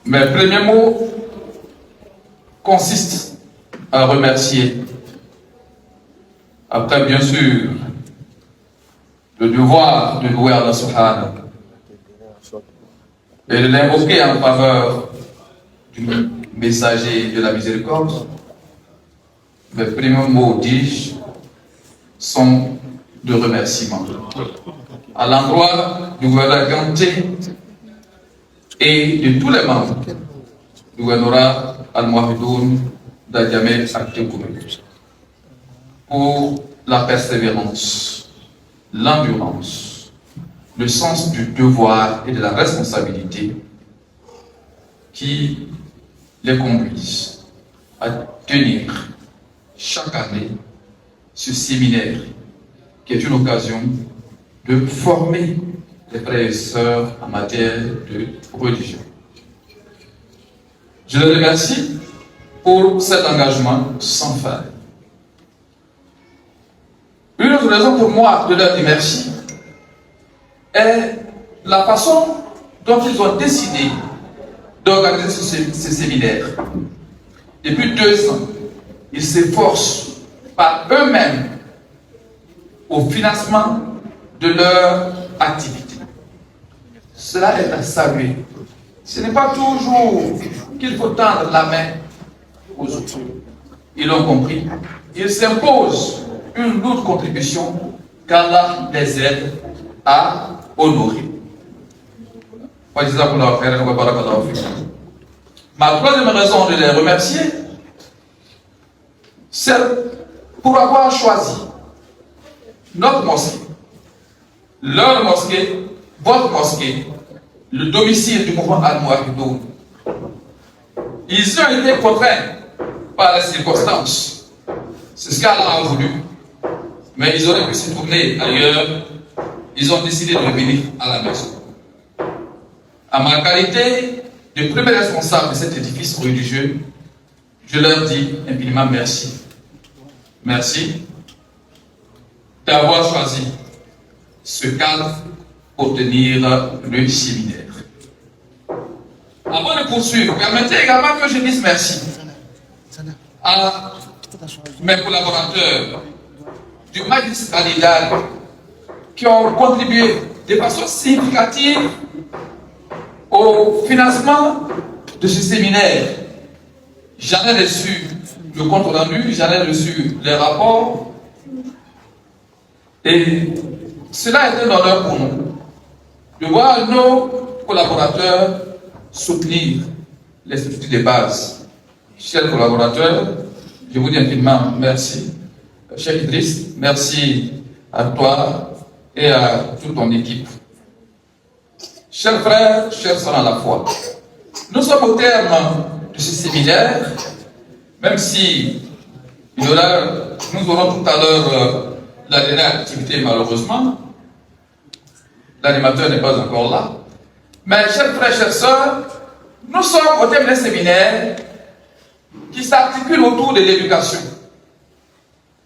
Mes premiers mots consistent à remercier, après bien sûr le devoir de louer Allah Subhanahu et de l'invoquer en faveur du messager de la miséricorde. Mes premiers mots, dis-je, sont de remerciement à l'endroit du gouvernement Ganté et de tous les membres du gouvernorat Al-Mouahidoun d'Adjamel Aktekoumé pour la persévérance, l'endurance, le sens du devoir et de la responsabilité qui les conduisent à tenir chaque année ce séminaire qui est une occasion de former les frères et sœurs en matière de religion. Je les remercie pour cet engagement sans faille. Une autre raison pour moi de leur dire merci est la façon dont ils ont décidé d'organiser ce séminaire. Depuis 2 ans, ils s'efforcent par eux-mêmes au financement de leur activité. Cela est à saluer. Ce n'est pas toujours qu'il faut tendre la main aux autres. Ils l'ont compris. Ils s'imposent une lourde contribution qu'Allah les aide à honorer. Ma troisième raison de les remercier, c'est pour avoir choisi notre mosquée, leur mosquée, votre mosquée, le domicile du mouvement Al-Mouahidoun. Ils ont été contraints par les circonstances. C'est ce qu'Allah a voulu. Mais ils auraient pu se tourner ailleurs. Ils ont décidé de venir à la maison. À ma qualité de premier responsable de cet édifice religieux, je leur dis infiniment merci. Merci d'avoir choisi ce cadre pour tenir le séminaire. Avant de poursuivre, permettez également que je dise merci à mes collaborateurs du Majlis Al-Hilal qui ont contribué de façon significative au financement de ce séminaire. J'en ai reçu le compte rendu, j'en ai reçu les rapports et cela est un honneur pour nous de voir nos collaborateurs soutenir les structures de base. Chers collaborateurs, je vous dis infiniment merci. Cheikh Idriss, merci à toi et à toute ton équipe. Chers frères, chers sœurs à la foi, nous sommes au terme de ce séminaire, même si nous aurons tout à l'heure la dernière activité malheureusement. L'animateur n'est pas encore là. Mais chers frères, chères sœurs, nous sommes au terme d'un séminaire qui s'articule autour de l'éducation,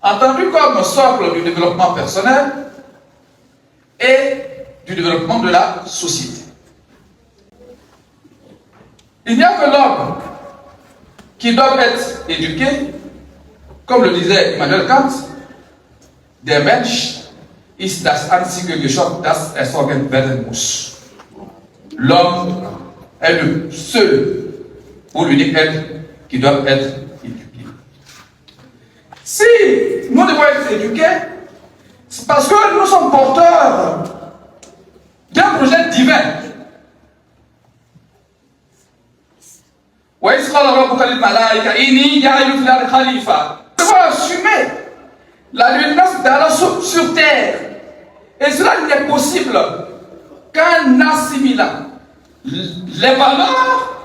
entendu comme socle du développement personnel et du développement de la société. Il n'y a que l'homme qui doit être éduqué, comme le disait Emmanuel Kant, der Mensch ist das einzige Geschöpf, das erzogen werden muss. L'homme est le seul ou l'unique être qui doit être éduqué. Si nous devons être éduqués, c'est parce que nous sommes porteurs d'un projet divin. Nous devons assumer la lumière d'Allah sur terre. Et cela n'est possible qu'en assimilant les valeurs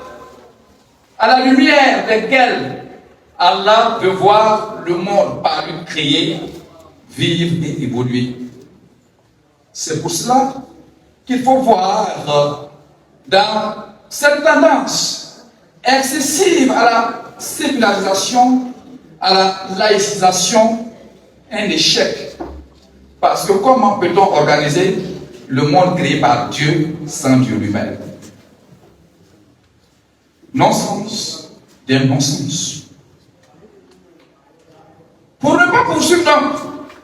à la lumière desquelles Allah veut voir le monde par lui créer, vivre et évoluer. C'est pour cela qu'il faut voir dans cette tendance excessive à la sécularisation, à la laïcisation, un échec. Parce que comment peut-on organiser le monde créé par Dieu sans Dieu lui-même? non-sens, des non-sens. Pour ne pas poursuivre donc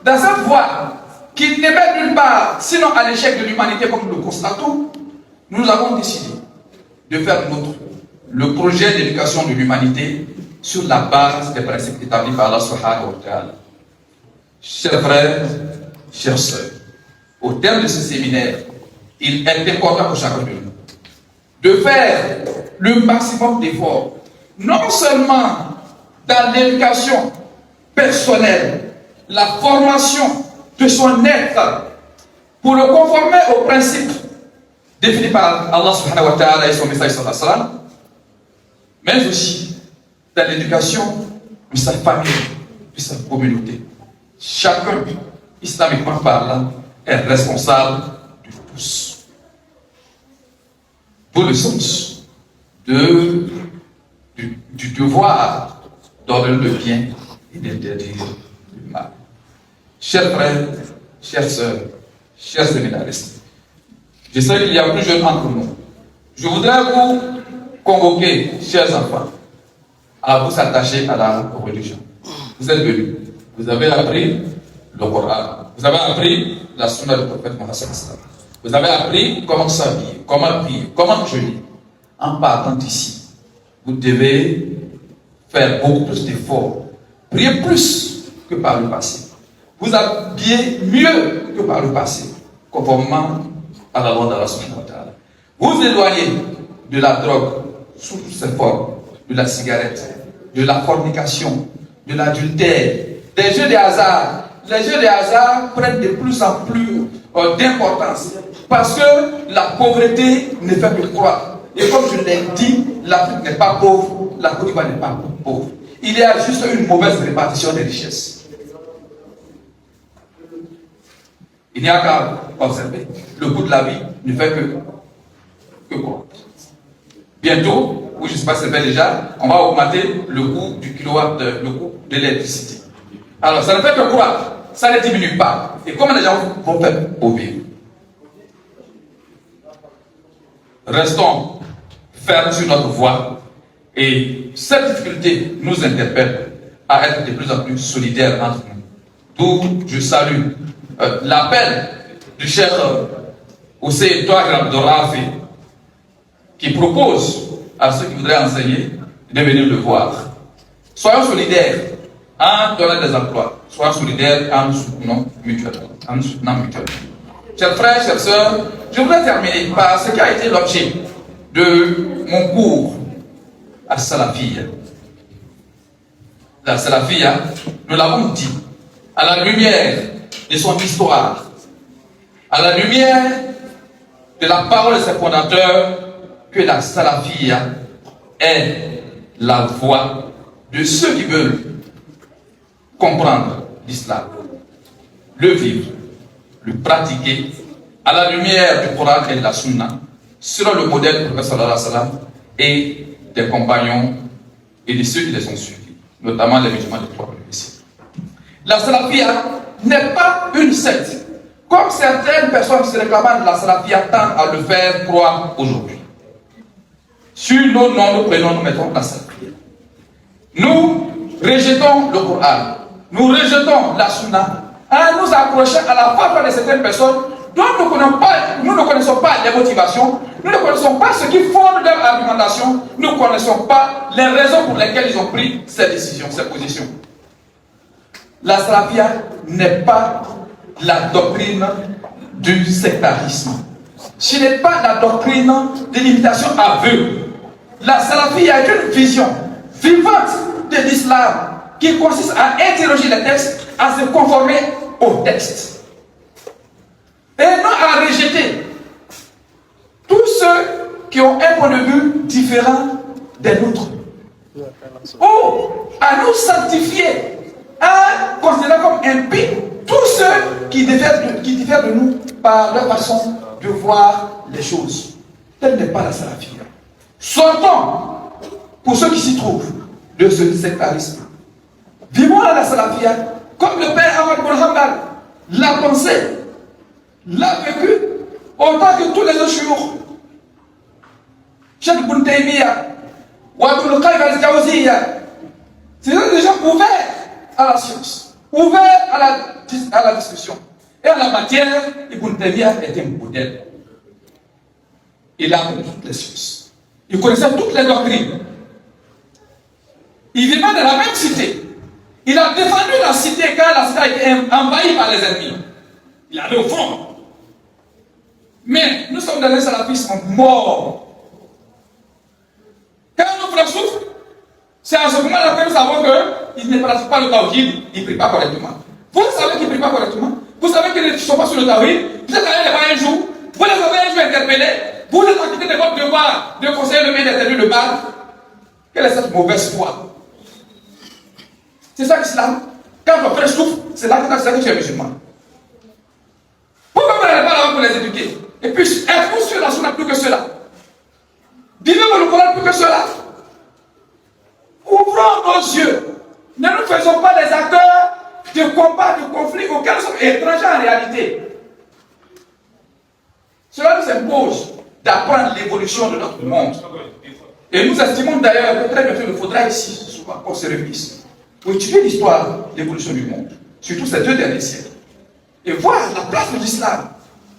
dans cette voie qui n'est pas nulle part, sinon à l'échec de l'humanité comme nous le constatons, nous avons décidé de faire le projet d'éducation de l'humanité sur la base des principes établis par Allah subhanahu wa ta'ala. Chers frères, chères sœurs, au terme de ce séminaire, il est important pour chacun de nous de faire le maximum d'efforts, non seulement dans l'éducation personnelle, la formation de son être, pour le conformer aux principes définis par Allah subhanahu wa ta'ala et son message sallallahu alayhi wa sallam, mais aussi dans l'éducation de sa famille, de sa communauté. Chacun, islamiquement parlant, est responsable de tous. Pour le sens du devoir d'ordonner le bien et d'interdire le mal. Chers frères, chères sœurs, chers séminaristes, je sais qu'il y a plus jeunes entre nous. Je voudrais vous convoquer, chers enfants, à vous attacher à la religion. Vous êtes venus, vous avez appris le Coran, vous avez appris la sunna du prophète Mohammed. Vous avez appris comment s'habiller, comment prier, comment jeûner. En partant d'ici, vous devez faire beaucoup plus d'efforts. Prier plus que par le passé. Vous habiller mieux que par le passé, conformément à la loi d'Allah subhanahu wa ta'ala. Vous éloignez de la drogue sous toutes ses formes, de la cigarette, de la fornication, de l'adultère, des jeux de hasard. Les jeux de hasard prennent de plus en plus d'importance parce que la pauvreté ne fait que croître. Et comme je l'ai dit, l'Afrique n'est pas pauvre, la Côte d'Ivoire n'est pas pauvre. Il y a juste une mauvaise répartition des richesses. Il n'y a qu'à observer. Le coût de la vie ne fait que croître. Bientôt, ou je ne sais pas si c'est fait déjà, on va augmenter le coût du kilowatt, le coût de l'électricité. Alors, ça ne fait que croître, ça ne diminue pas. Et comment les gens vont faire pour vivre? Restons fermes sur notre voie et cette difficulté nous interpelle à être de plus en plus solidaires entre nous. D'où je salue l'appel du cher Hussein Touaghar Abdourafi qui propose à ceux qui voudraient enseigner de venir le voir. Soyons solidaires en donnant des emplois. Soyons solidaires en nous soutenant mutuellement. Chers frères, chères sœurs, je voudrais terminer par ce qui a été l'objet de mon cours à Salafia. La Salafia, nous l'avons dit, à la lumière de son histoire, à la lumière de la parole de ses fondateurs, que la Salafia est la voie de ceux qui veulent comprendre l'islam, le vivre, le pratiquer à la lumière du Coran et de la Sunna, selon le modèle du prophète sallallahu alayhi wa sallam et des compagnons et de ceux qui les ont suivis, notamment les musulmans des trois premiers siècles. La Salafia n'est pas une secte, comme certaines personnes se réclamant de la Salafia tendent à le faire croire aujourd'hui. Sur nos noms, nos prénoms, nous mettons la Salafia. Nous rejetons le Coran, nous rejetons la Sunna, en nous accrochant à la fatwa de certaines personnes dont nous ne connaissons pas les motivations, nous ne connaissons pas ce qui fonde leur argumentation, nous ne connaissons pas les raisons pour lesquelles ils ont pris ces décisions, ces positions. La Salafia n'est pas la doctrine du sectarisme. Ce n'est pas la doctrine de l'imitation aveugle. La Salafia est une vision vivante de l'islam qui consiste à interroger les textes, à se conformer aux textes. Et non à rejeter tous ceux qui ont un point de vue différent des nôtres. Ou à nous sanctifier, à considérer comme impies tous ceux qui diffèrent de nous par leur façon de voir les choses. Telle n'est pas la Salafia. Sortons, pour ceux qui s'y trouvent, de ce sectarisme. Vivons à la Salafia comme le père Ahmad bin Hanbal l'a pensé, l'a vécu, autant que tous les autres chouyours. Cheikh Ibn Taymiyyah, C'est des gens ouverts à la science, ouverts à la discussion. Et en la matière, Ibn Taymiyyah était un modèle. Il a appris toutes les sciences. Il connaissait toutes les doctrines. Il vivait dans la même cité. Il a défendu la cité quand la cité a été envahie par les ennemis. Il allait au front. Mais nous sommes dans un salafisme mort. Quand nos frères souffrent, c'est à ce moment-là que nous savons qu'ils ne pratiquent pas le tawhid, ils ne prient pas correctement. Vous savez qu'ils ne prient pas correctement. Vous savez qu'ils ne sont pas sur le tawhid. Vous êtes allé les voir un jour. Vous les avez un jour interpellés. Vous êtes acquittés de votre devoir de conseiller le bien d'interdire le mal. Quelle est cette mauvaise foi? C'est ça l'islam. Quand ton frère souffre, c'est là que tu es musulman. Pourquoi vous n'allez pas là pour les éduquer? Et puis, êtes-vous sur la sunna plus que cela? Vivez-vous le Coran plus que cela? Ouvrons nos yeux. Ne nous faisons pas des acteurs de combats, de conflits auxquels nous sommes étrangers en réalité. Cela nous impose d'apprendre l'évolution de notre monde. Et nous estimons d'ailleurs que très bientôt il faudra ici, souvent, qu'on se réunisse pour étudier l'histoire, l'évolution du monde, surtout ces 2 derniers siècles. Et voir la place de l'islam,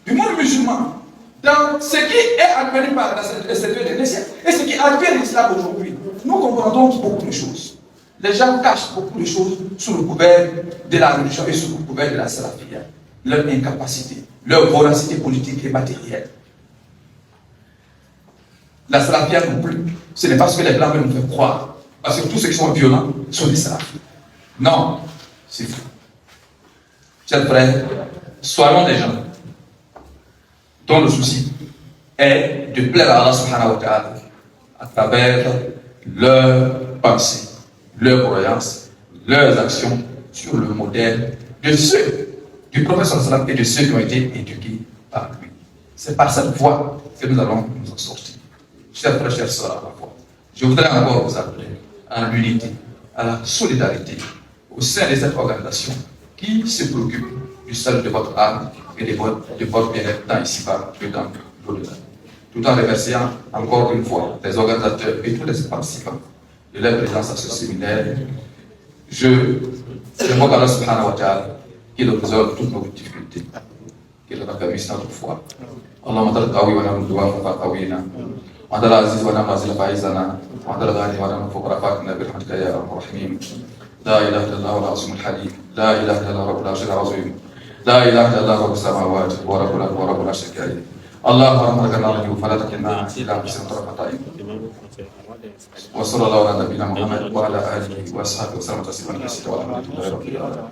du monde musulman, dans ce qui est advenu par ces 2 derniers siècles et ce qui advient l'islam aujourd'hui. Nous comprenons beaucoup de choses. Les gens cachent beaucoup de choses sous le couvert de la religion et sous le couvert de la salafia. Leur incapacité, leur voracité politique et matérielle. La salafia non plus, ce n'est pas ce que les blancs veulent nous faire croire. Parce que tous ceux qui sont violents sont des salafis. Non, c'est faux. Chers frères, soyons des gens dont le souci est de plaire à Allah subhanahu wa ta'ala à travers leurs pensées, leurs croyances, leurs actions sur le modèle de ceux du prophète sallam et de ceux qui ont été éduqués par lui. C'est par cette voie que nous allons nous en sortir. Chers frères, chers sœurs, à la foi, je voudrais encore vous appeler à l'unité, à la solidarité au sein de cette organisation qui se préoccupe du salut de votre âme et de votre bien-être tant ici-bas que dans l'au-delà. Tout en remerciant encore une fois les organisateurs et tous les participants de leur présence à ce séminaire, je demande à Allah subhanahu wa ta'ala qu'il résolve toutes nos difficultés, qu'il raffermisse notre foi. اللهم انت القوي ونعم الدعاء فقوينا وانت العزيز ونعم العزيز فاعزنا وانت الغني ونعم الفقراء فاغننا برحمتك يا ارحم الراحمين. لا اله الا الله العظيم الحليم، لا اله الا الله رب العرش العظيم، لا اله الا الله رب السماوات ورب الارض ورب العرش الكريم. اللهم رحمتك نرجو فلا تكلنا الى انفسنا طرفة عين. وصلى الله على نبينا محمد وعلى اله واصحابه وسلم تسليما كثيرا والحمد لله رب العالمين.